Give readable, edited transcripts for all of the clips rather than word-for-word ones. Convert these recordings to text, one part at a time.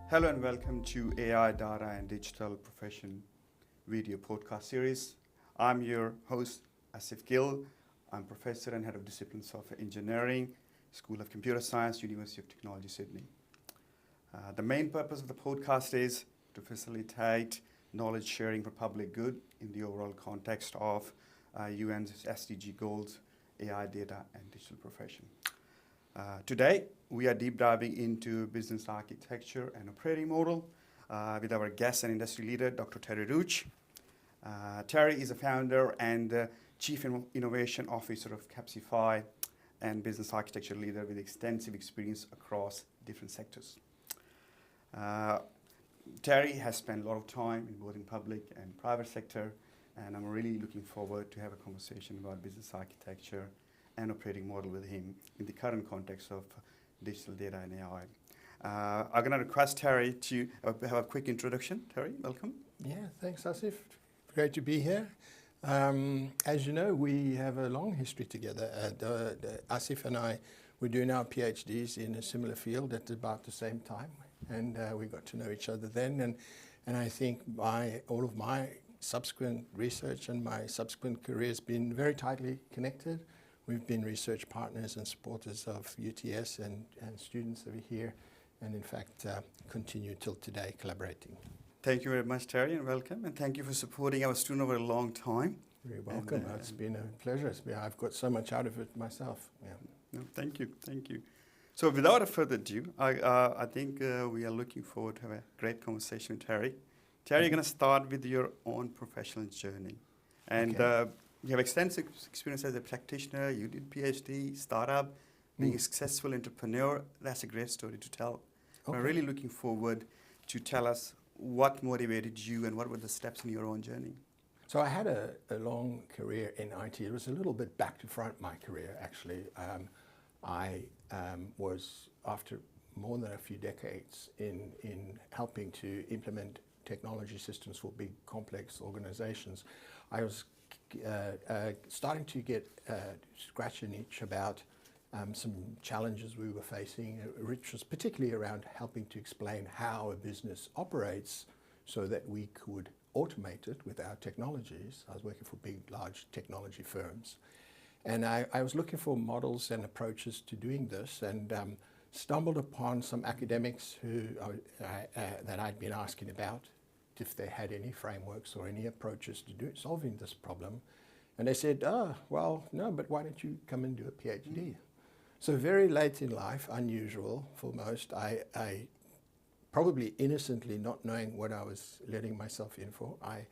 Hello and welcome to AI, Data and Digital Profession video podcast series. I'm your host, Asif Gill. I'm Professor and Head of Discipline Software Engineering, School of Computer Science, University of Technology, Sydney. The main purpose of the podcast is to facilitate knowledge sharing for public good in the overall context of UN's SDG goals, AI, data and digital profession. Today, we are deep diving into business architecture and operating model with our guest and industry leader, Dr. Terry Roach. Terry is a founder and Chief Innovation Officer of Capsify and business architecture leader with extensive experience across different sectors. Terry has spent a lot of time in both in public and private sector, and I'm really looking forward to have a conversation about business architecture and operating model with him in the current context of digital data and AI. I'm going to request Terry to have a quick introduction. Terry, welcome. Yeah, thanks, Asif. Great to be here. As you know, we have a long history together. Asif and I were doing our PhDs in a similar field at about the same time, and we got to know each other then. And I think all of my subsequent research and my subsequent career has been very tightly connected. We've been research partners and supporters of UTS and students over here, and in fact continue till today collaborating. Thank you very much, Terry, and welcome. And thank you for supporting our student over a long time. You're welcome. It's been a pleasure. I've got so much out of it myself. Yeah. No, thank you. So without further ado, I think we are looking forward to have a great conversation with Terry. Terry, you're going to start with your own professional journey. And you have extensive experience as a practitioner. You did PhD, startup, being a successful entrepreneur. That's a great story to tell. Okay. I'm really looking forward to tell us what motivated you and what were the steps in your own journey. So I had a long career in IT. It was a little bit back to front, my career, actually. I was, after more than a few decades in helping to implement technology systems for big, complex organizations, I was starting to get scratch an itch about some challenges we were facing, which was particularly around helping to explain how a business operates so that we could automate it with our technologies. I was working for big, large technology firms. And I was looking for models and approaches to doing this, and stumbled upon some academics that I'd been asking about if they had any frameworks or any approaches to solving this problem. And they said, well, no, but why don't you come and do a PhD? So very late in life, unusual for most, I probably innocently not knowing what I was letting myself in for, I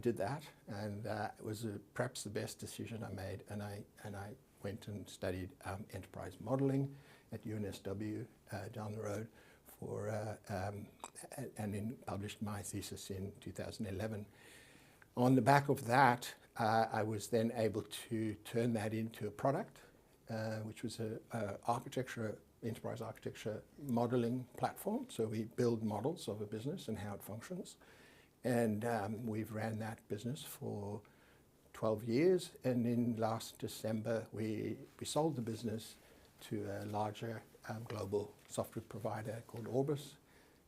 did that, and it was perhaps the best decision I made, and I went and studied enterprise modeling at UNSW down the road and then published my thesis in 2011. On the back of that, I was then able to turn that into a product, which was an enterprise architecture modeling platform. So we build models of a business and how it functions. And we've ran that business for 12 years. And in last December, we sold the business to a larger global software provider called Orbis.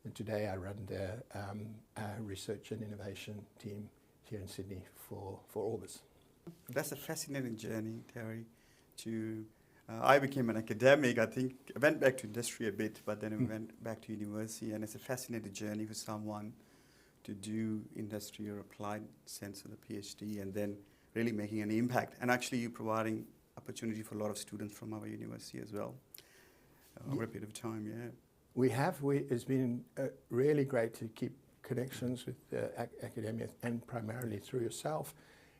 And today I run the research and innovation team here in Sydney for Orbis. That's a fascinating journey, Terry. I became an academic. I think I went back to industry a bit, but then I went back to university, and it's a fascinating journey for someone to do industry or applied sense of the PhD and then really making an impact. And actually you're providing opportunity for a lot of students from our university as well over a period of time, yeah. We have. It's been really great to keep connections with academia, and primarily through yourself,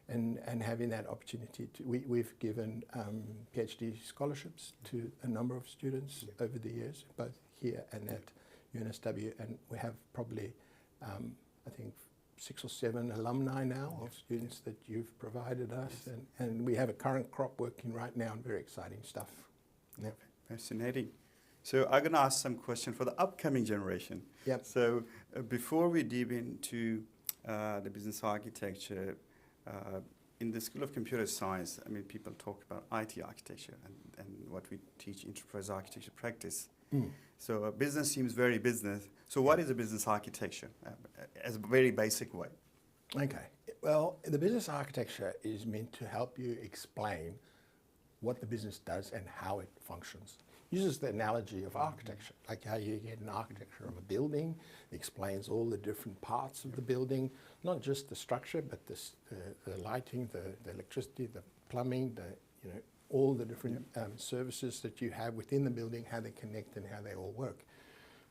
and having that opportunity. We've given PhD scholarships to a number of students over the years, both here and at UNSW, and we have probably, I think, 6 or 7 alumni now of students that you've provided us, and we have a current crop working right now on very exciting stuff. Yeah. Fascinating. So I'm going to ask some questions for the upcoming generation. Yep. So before we dive into the business architecture, in the School of Computer Science, I mean, people talk about IT architecture and what we teach enterprise architecture practice. So business seems very business. So what is a business architecture as a very basic way? Okay. Well, the business architecture is meant to help you explain what the business does and how it functions. Uses the analogy of architecture, like how you get an architecture of a building, explains all the different parts of the building, not just the structure, but the lighting, the electricity, the plumbing, all the different services that you have within the building, how they connect and how they all work.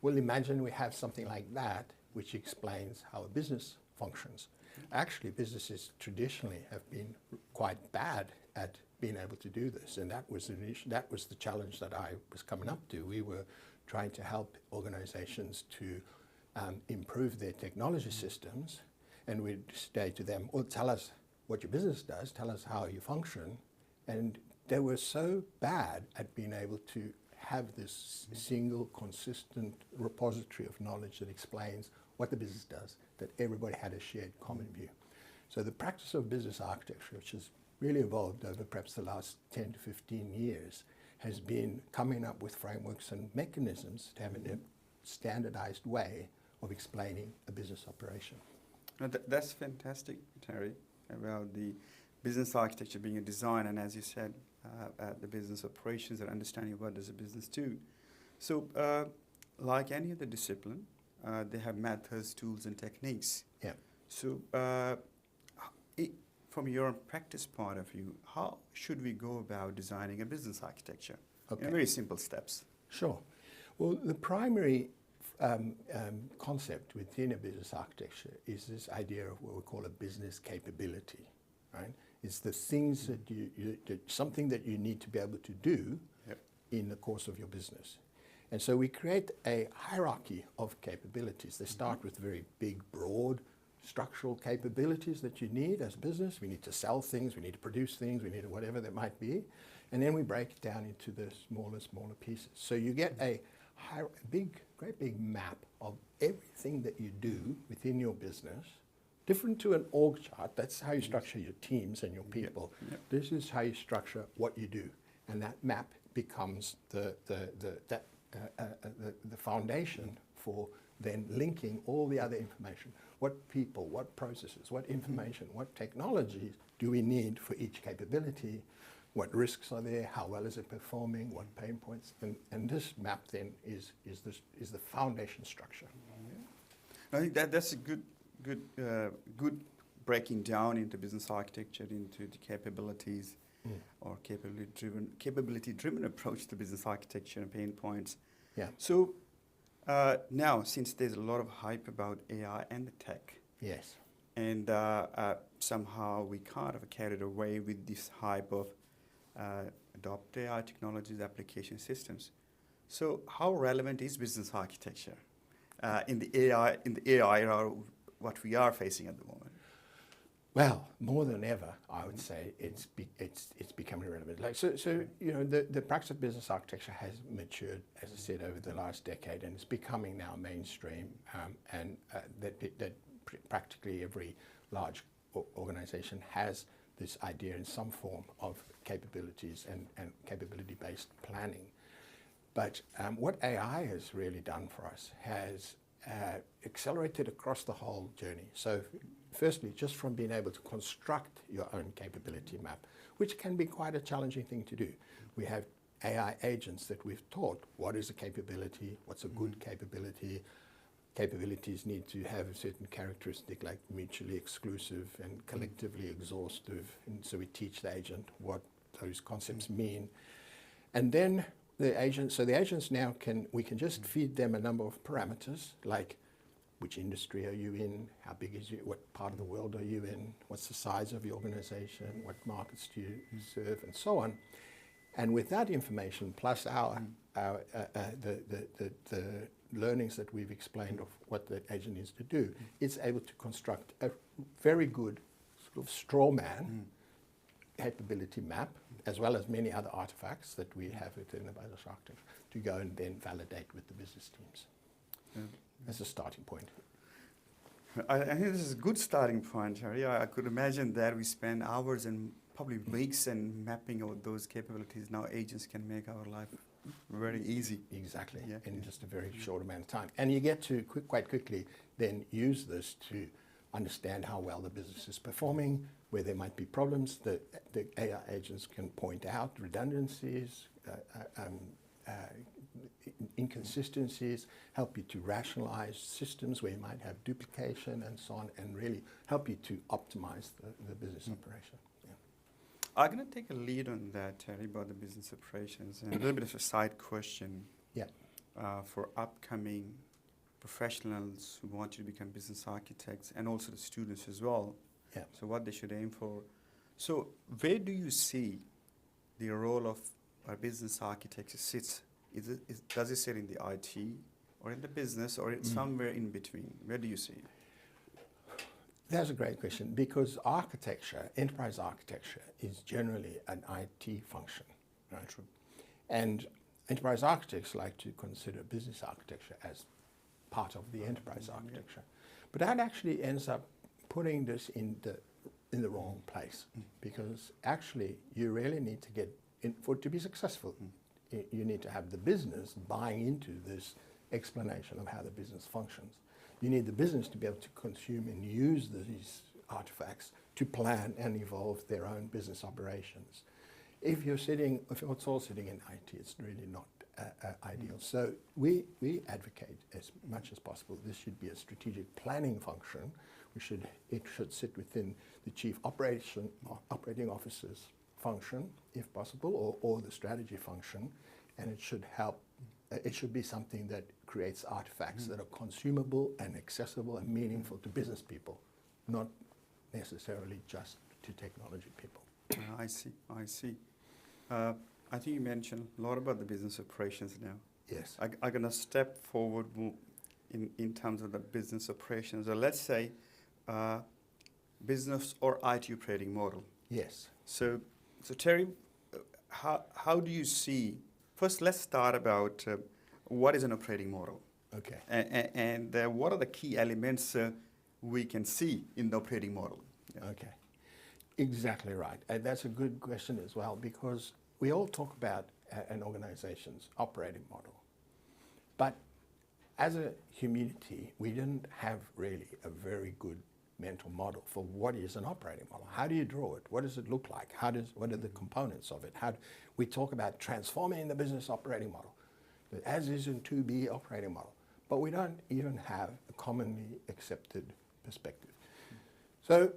Well, imagine we have something like that, which explains how a business functions. Actually, businesses traditionally have been quite bad at being able to do this, and that was the challenge that I was coming up to. We were trying to help organizations to improve their technology systems, and we'd say to them, well, tell us what your business does, tell us how you function, and they were so bad at being able to have this single consistent repository of knowledge that explains what the business does, that everybody had a shared common view. So the practice of business architecture, which has really evolved over perhaps the last 10 to 15 years, has been coming up with frameworks and mechanisms to have a standardized way of explaining a business operation. Now that's fantastic, Terry, about the business architecture being a design, and as you said, the business operations and understanding what does a business do. So like any other discipline, they have methods, tools, and techniques. Yeah. So from your practice point of view, how should we go about designing a business architecture? Okay. In very simple steps. Sure. Well, the primary concept within a business architecture is this idea of what we call a business capability, right? It's the things that something that you need to be able to do in the course of your business. And so we create a hierarchy of capabilities. They start with very big, broad, structural capabilities that you need as a business. We need to sell things, we need to produce things, we need to whatever that might be. And then we break it down into the smaller pieces. So you get a great big map of everything that you do within your business, different to an org chart. That's how you structure your teams and your people. This is how you structure what you do. And that map becomes the foundation for then linking all the other information. What people, what processes, what information, what technologies do we need for each capability? What risks are there? How well is it performing? What pain points? And this map then is the foundation structure. I think that's a good breaking down into business architecture, into the capabilities or capability-driven approach to business architecture and pain points. Yeah. So now, since there's a lot of hype about AI and the tech, yes, and somehow we kind of carried away with this hype of adopt AI technologies, application systems. So how relevant is business architecture in the AI era, what we are facing at the moment? Well, more than ever, I would say it's becoming relevant. The practice of business architecture has matured, as I said, over the last decade, and it's becoming now mainstream. That practically every large organization has this idea in some form of capabilities and capability-based planning. But what AI has really done for us has accelerated across the whole journey. So firstly, just from being able to construct your own capability map, which can be quite a challenging thing to do. We have AI agents that we've taught what is a capability, what's a good capability. Capabilities need to have a certain characteristic like mutually exclusive and collectively exhaustive. And so we teach the agent what those concepts mean. And then the agents now we can just feed them a number of parameters like which industry are you in, how big is you, what part of the world are you in, what's the size of your organization, what markets do you serve, and so on. And with that information, plus the learnings that we've explained of what the agent needs to do, it's able to construct a very good sort of straw man capability map, as well as many other artifacts that we have within the business architecture to go and then validate with the business teams. As a starting point. I think this is a good starting point, Harry. I could imagine that we spend hours and probably weeks and mapping out those capabilities. Now agents can make our life very easy. Exactly, Yeah. in just a very short amount of time. And you get to quite quickly then use this to understand how well the business is performing, where there might be problems. The AI agents can point out redundancies, inconsistencies, help you to rationalize systems where you might have duplication and so on, and really help you to optimize the business operation. Yeah. I'm going to take a lead on that, Terry, about the business operations. And a little bit of a side question for upcoming professionals who want to become business architects and also the students as well. Yeah. So what they should aim for. So where do you see the role of a business architect sits? Does it sit in the IT or in the business or it's somewhere in between? Where do you see it? That's a great question, because architecture, enterprise architecture, is generally an IT function, right? True. And enterprise architects like to consider business architecture as part of the enterprise architecture. But that actually ends up putting this in the wrong place, because actually you really need to get in, for it to be successful, you need to have the business buying into this explanation of how the business functions. You need the business to be able to consume and use these artifacts to plan and evolve their own business operations. If it's all sitting in IT, it's really not ideal. So we advocate as much as possible this should be a strategic planning function. It should sit within the chief operating officer's function, if possible, or the strategy function, and it should help. It should be something that creates artifacts that are consumable and accessible and meaningful to business people, not necessarily just to technology people. I see. I think you mentioned a lot about the business operations now. Yes. I'm going to step forward in terms of the business operations. So let's say business or IT operating model. Yes. So Terry, how do you see? First, let's start about what is an operating model. Okay. And what are the key elements we can see in the operating model? Yeah. Okay. Exactly right. And that's a good question as well, because we all talk about an organization's operating model. But as a community, we didn't have really a very good mental model for what is an operating model. How do you draw it? What does it look like? What are the components of it? We talk about transforming the business operating model, the as is and to be operating model, but we don't even have a commonly accepted perspective. So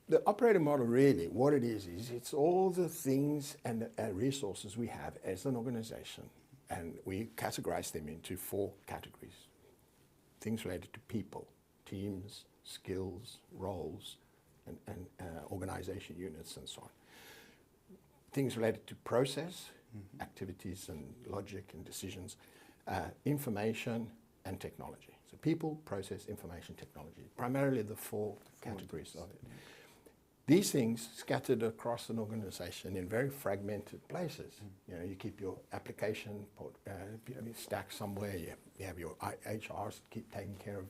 the operating model really, what it is it's all the things and resources we have as an organization, and we categorize them into 4 categories. Things related to people, teams, skills, roles, and organization units, and so on. Things related to process, activities and logic and decisions, information and technology. So people, process, information, technology, primarily the 4 categories of it. These things scattered across an organization in very fragmented places. You know, you keep your application stacked somewhere, you have your HRs keep taking care of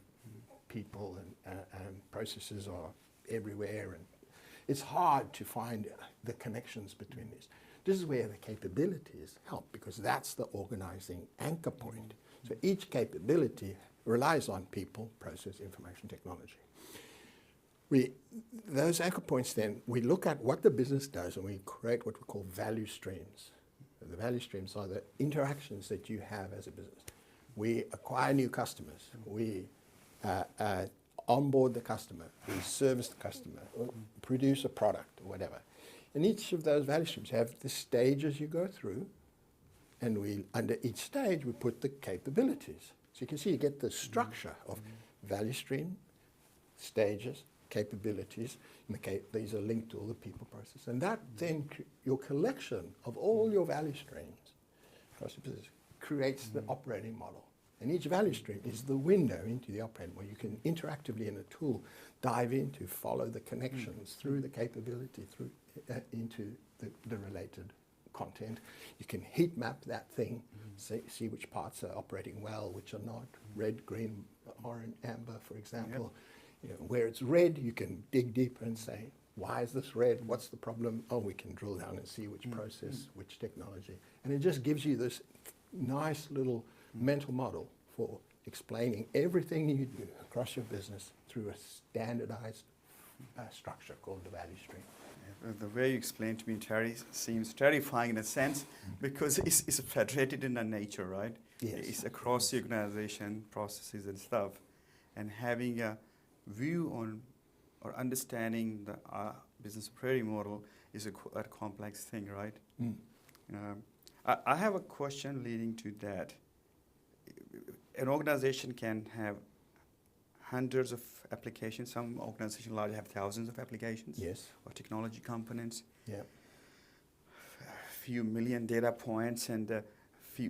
people, and processes are everywhere, and it's hard to find the connections between these. This is where the capabilities help, because that's the organizing anchor point. So each capability relies on people, process, information, technology. Those anchor points then, we look at what the business does and we create what we call value streams. The value streams are the interactions that you have as a business. We acquire new customers. We onboard the customer. We service the customer. Produce a product or whatever. And each of those value streams have the stages you go through, and under each stage we put the capabilities. So you can see you get the structure of value stream, stages, capabilities, and these are linked to all the people process. And that then, your collection of all your value streams across the business creates the operating model. And each value stream is the window into the operating model. You can interactively in a tool dive into, follow the connections through the capability, into the related content. You can heat map that thing, see which parts are operating well, which are not, red, green, orange, amber, for example. Where it's red, you can dig deeper and say, why is this red? What's the problem? Oh, we can drill down and see which process, which technology. And it just gives you this nice little mental model for explaining everything you do across your business through a standardized structure called the value stream. The way you explained to me, Terry, seems terrifying in a sense because it's federated in a nature, right? Yes. It's across the organization, processes and stuff. And having a view on or understanding the business operating model is a complex thing, right? I have a question leading to that. An organization can have hundreds of applications. Some organizations large have thousands of applications. Yes. Or technology components. Yeah. A few million data points and a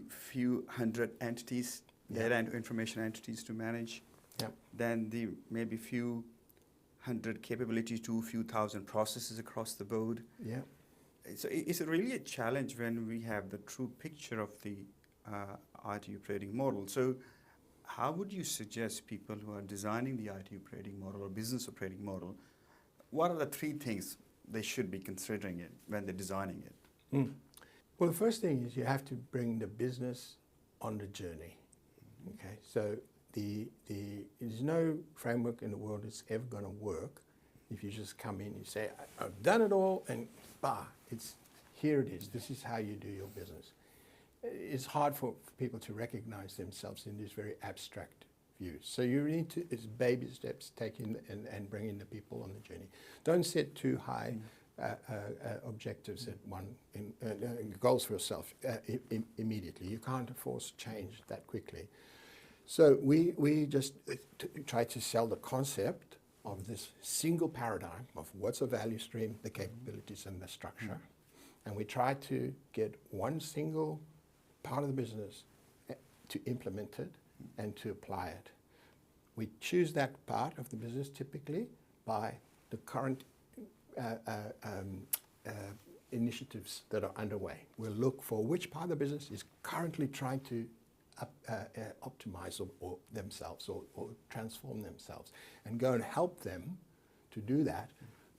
few hundred entities, data and information entities to manage. Yeah. Then the maybe few hundred capabilities to a few thousand processes across the board. Yeah. So it's really a challenge when we have the true picture of the IT operating model. So how would you suggest people who are designing the IT operating model or business operating model, what are the three things they should be considering it when they're designing it? Well, the first thing is you have to bring the business on the journey. Okay, so there's no framework in the world that's ever going to work if you just come in and say, I've done it all, and here it is. This is how you do your business. It's hard for people to recognize themselves in these very abstract views. So you need to, it's baby steps, taking and bringing the people on the journey. Don't set too high objectives at goals for yourself immediately. You can't force change that quickly. So we just try to sell the concept of this single paradigm of what's a value stream, the capabilities and the structure. And we try to get one single part of the business to implement it and to apply it. We choose that part of the business typically by the current initiatives that are underway. We'll look for which part of the business is currently trying to optimize or themselves or transform themselves, and go and help them to do that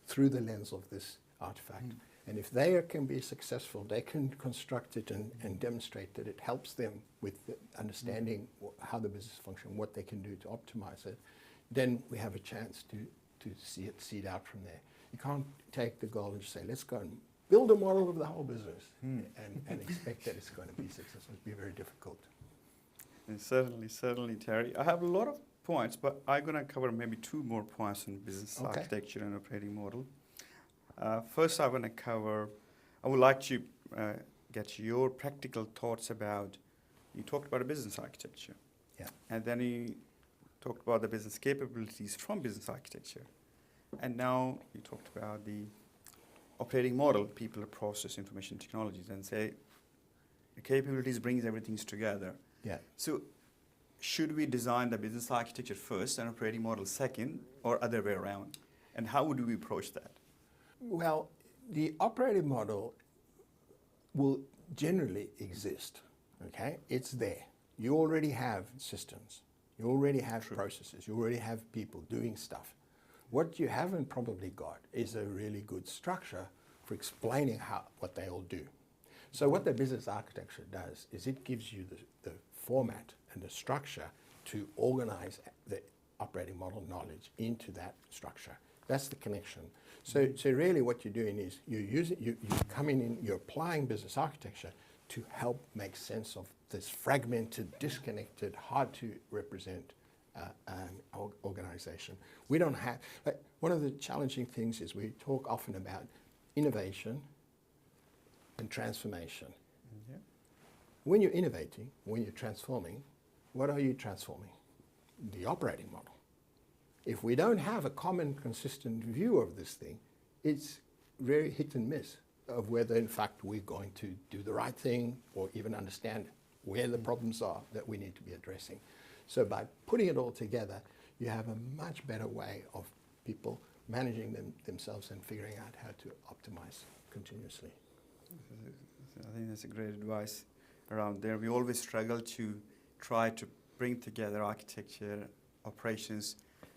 through the lens of this artifact. And if they can be successful, they can construct it and demonstrate that it helps them with understanding how the business functions, what they can do to optimize it, then we have a chance to see it seed out from there. You can't take the goal and just say, let's go and build a model of the whole business and expect that it's going to be successful. It'd be very difficult. And certainly, Terry. I have a lot of points, but I'm going to cover maybe two more points on business architecture and operating model. First, I would like to get your practical thoughts about, you talked about a business architecture. Yeah. And then you talked about the business capabilities from business architecture. And now you talked about the operating model, people, process, information technologies, and say the capabilities brings everything together. Yeah. So should we design the business architecture first and operating model second, or other way around? And how would we approach that? Well, the operating model will generally exist, okay? It's there. You already have systems. You already have processes. You already have people doing stuff. What you haven't probably got is a really good structure for explaining what they all do. So what the business architecture does is it gives you the format and the structure to organize the operating model knowledge into that structure. That's the connection. So really what you're doing is you're coming in, you're applying business architecture to help make sense of this fragmented, disconnected, hard to represent organization. We don't have, one of the challenging things is we talk often about innovation and transformation. Yeah. When you're innovating, when you're transforming, what are you transforming? The operating model. If we don't have a common, consistent view of this thing, it's very hit and miss of whether, in fact, we're going to do the right thing or even understand where the problems are that we need to be addressing. So by putting it all together, you have a much better way of people managing themselves and figuring out how to optimize continuously. I think that's a great advice around there. We always struggle to try to bring together architecture, operations,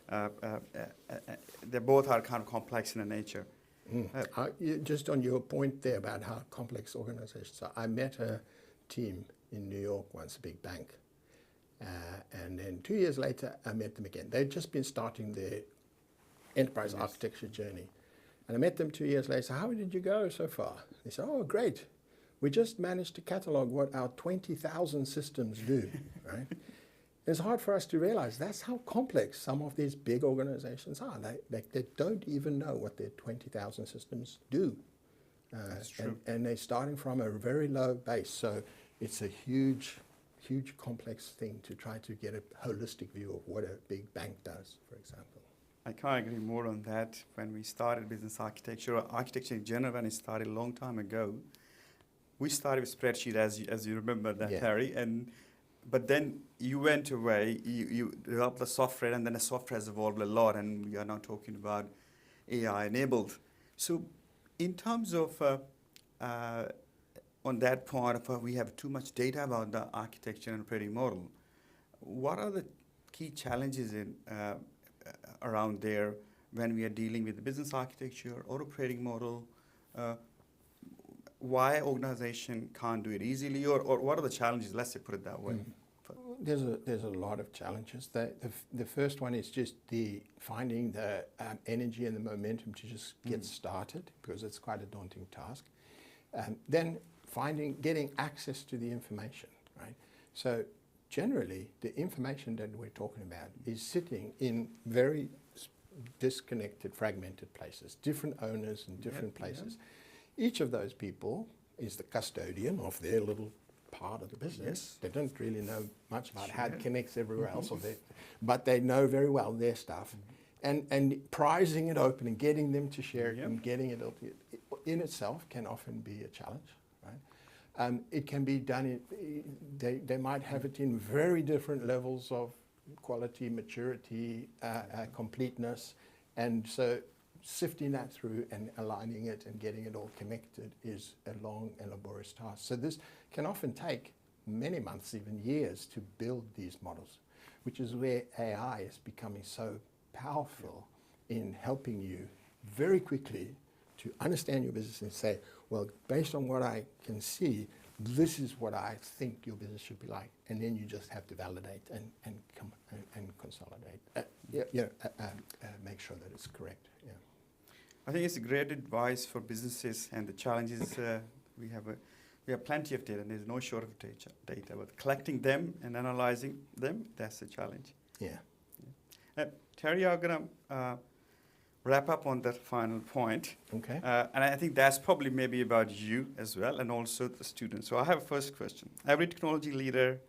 They both are kind of complex in their nature. Just on your point there about how complex organizations are, I met a team in New York once, a big bank, and then 2 years later I met them again. They'd just been starting their enterprise architecture journey, and I met them 2 years later. How did you go so far? They said, oh, great. We just managed to catalog what our 20,000 systems do, right? It's hard for us to realize that's how complex some of these big organizations are. They don't even know what their 20,000 systems do. That's true. And they're starting from a very low base. So it's a huge, huge complex thing to try to get a holistic view of what a big bank does, for example. I can't agree more on that. When we started business architecture, or architecture in general, when it started a long time ago, we started with spreadsheet, as you remember that, Harry, but then you went away, you developed the software, and then the software has evolved a lot, and we are now talking about AI-enabled. So in terms of, on that point, of we have too much data about the architecture and operating model, what are the key challenges around there when we are dealing with the business architecture or operating model? Why organization can't do it easily, or what are the challenges? Let's say, put it that way. There's a lot of challenges. The first one is just finding the energy and the momentum to just get started, because it's quite a daunting task. Then getting access to the information, right? So generally, the information that we're talking about is sitting in very disconnected, fragmented places, different owners in different places. Each of those people is the custodian of their little part of the business. They don't really know much about how it connects everywhere else, but they know very well their stuff. And prizing it open and getting them to share it and getting it in itself can often be a challenge, right? It can be done, they might have it in very different levels of quality, maturity, completeness, and so sifting that through and aligning it and getting it all connected is a long and laborious task. So this can often take many months, even years, to build these models, which is where AI is becoming so powerful in helping you very quickly to understand your business and say, well, based on what I can see, this is what I think your business should be like. And then you just have to validate and consolidate, make sure that it's correct. Yeah. I think it's a great advice for businesses, and the challenges we have plenty of data, and there's no shortage of data, but collecting them and analyzing them, that's the challenge. Yeah. Terry, I'm going to wrap up on that final point. Okay. And I think that's probably maybe about you as well, and also the students. So I have a first question. Every technology leader,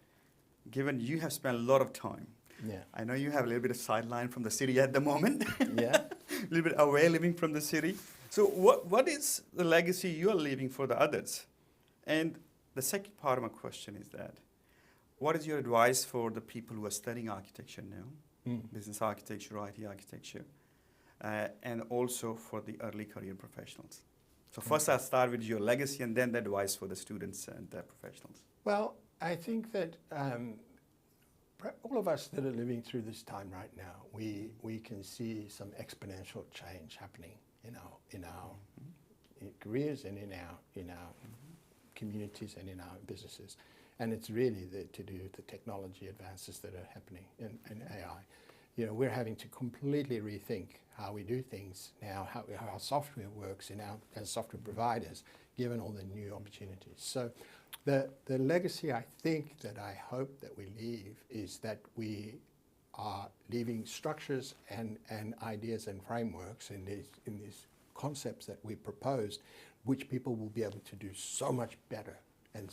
given you have spent a lot of time, I know you have a little bit of sideline from the city at the moment. A little bit away living from the city. So what is the legacy you are leaving for the others? And the second part of my question is that, what is your advice for the people who are studying architecture now, business architecture, IT architecture, and also for the early career professionals? So first I'll start with your legacy and then the advice for the students and the professionals. Well, I think that all of us that are living through this time right now, we can see some exponential change happening in our careers and in our communities and in our businesses, and it's really to do with the technology advances that are happening in AI. We're having to completely rethink how we do things now, how our software works as software providers, given all the new opportunities. So the legacy I think that I hope that we leave is that we are leaving structures and ideas and frameworks in these concepts that we proposed, which people will be able to do so much better, and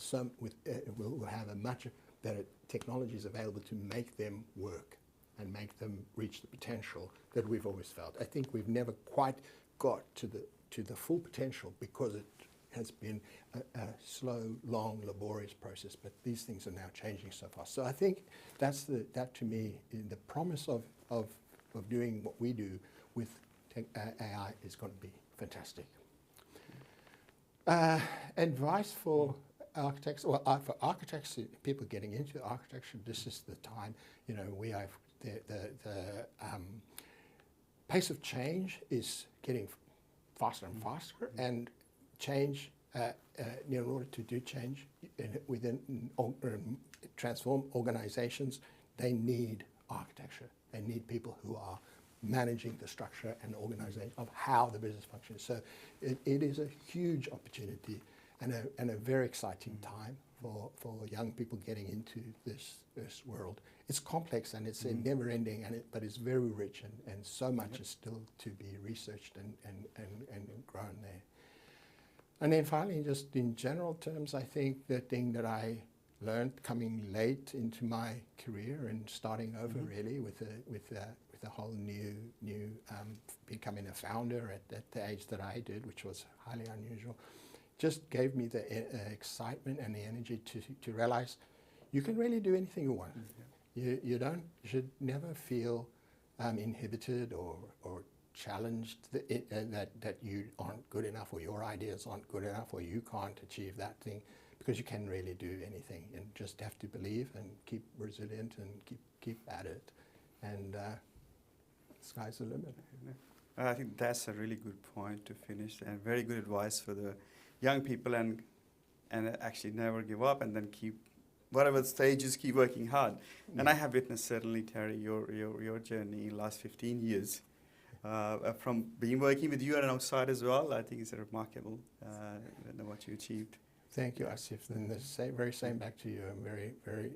will have a much better technologies available to make them work and make them reach the potential that we've always felt. I think we've never quite got to the full potential because it has been a slow, long, laborious process, but these things are now changing so fast. So I think that to me, the promise of doing what we do with AI is going to be fantastic. Advice for architects, or for architects, people getting into architecture, this is the time. We have pace of change is getting faster and faster, and change, in order to do change transform organizations, they need architecture. They need people who are managing the structure and organization of how the business functions. So it is a huge opportunity and a very exciting time for young people getting into this world. It's complex and it's never ending, but it's very rich, and so much is still to be researched and grown there. And then finally, just in general terms, I think the thing that I learned coming late into my career and starting over really with a whole new becoming a founder at the age that I did, which was highly unusual, just gave me the excitement and the energy to realize you can really do anything you want. You should never feel inhibited or challenged that you aren't good enough, or your ideas aren't good enough, or you can't achieve that thing, because you can really do anything, and just have to believe and keep resilient and keep at it, and sky's the limit. I think that's a really good point to finish, and very good advice for the young people, and actually never give up, and then keep whatever stages, keep working hard. And I have witnessed, certainly, Terry, your journey in the last 15 years. From being working with you and outside as well, I think it's remarkable what you achieved. Thank you, Asif, and the very same back to you. I'm very, very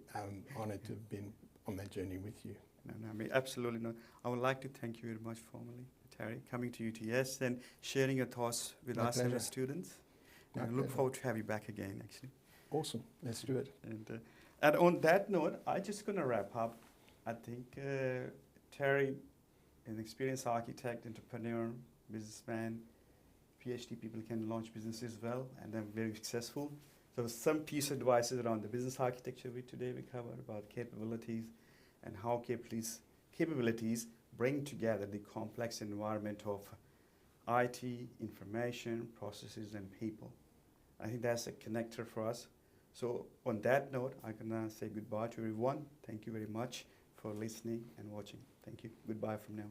honored to have been on that journey with you. No, I mean, absolutely not. I would like to thank you very much formally, Terry, coming to UTS and sharing your thoughts with us as students. I look forward to have you back again, actually. Awesome. Let's do it. And on that note, I'm just going to wrap up. I think Terry, an experienced architect, entrepreneur, businessman, PhD people can launch businesses well, and they're very successful. So some piece of advices around the business architecture we covered about capabilities and how capabilities bring together the complex environment of IT, information, processes, and people. I think that's a connector for us. So on that note, I'm going to say goodbye to everyone. Thank you very much for listening and watching. Thank you. Goodbye from now.